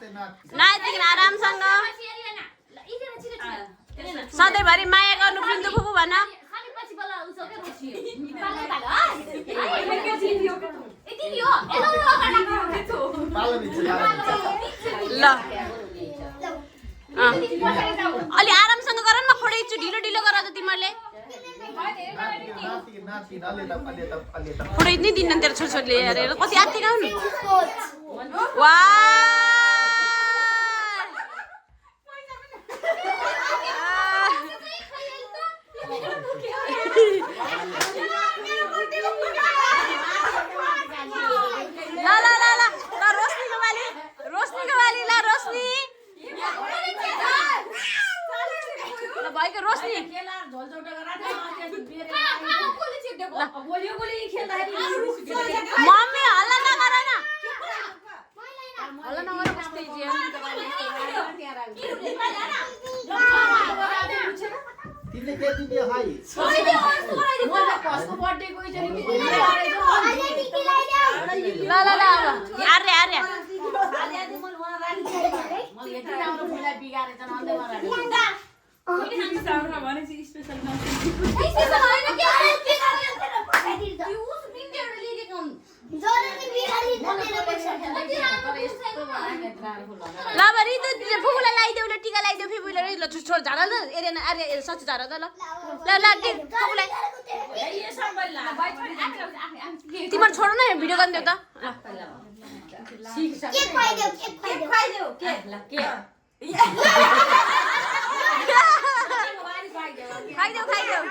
नातिदेखि आरामसँग सधैँभरि माया गर्नु बिन्दु फुपू भन ल अलि आरामसँग गर न फोडेछु ढिलो ढिलो गर त तिमीहरूले फोडै नै दिन्न तेरो छोरीले हेरेर कति आत्तिका हुन् वा मम्मी हल्ला नगर न हल्ला नगर बस्दै तिमीले के दियो भाइ ल ल ल आर्या आर्या फुपूलाई लगाइदेऊ ल टिका लगाइदेऊ फिपुले ल छोड झाड ल एरिया आर्या सच्ची झाड त ल ल ल फुपूलाई तिमीहरू छोड न भिडियो गरिदेऊ त खाइदेऊ खाइदेऊ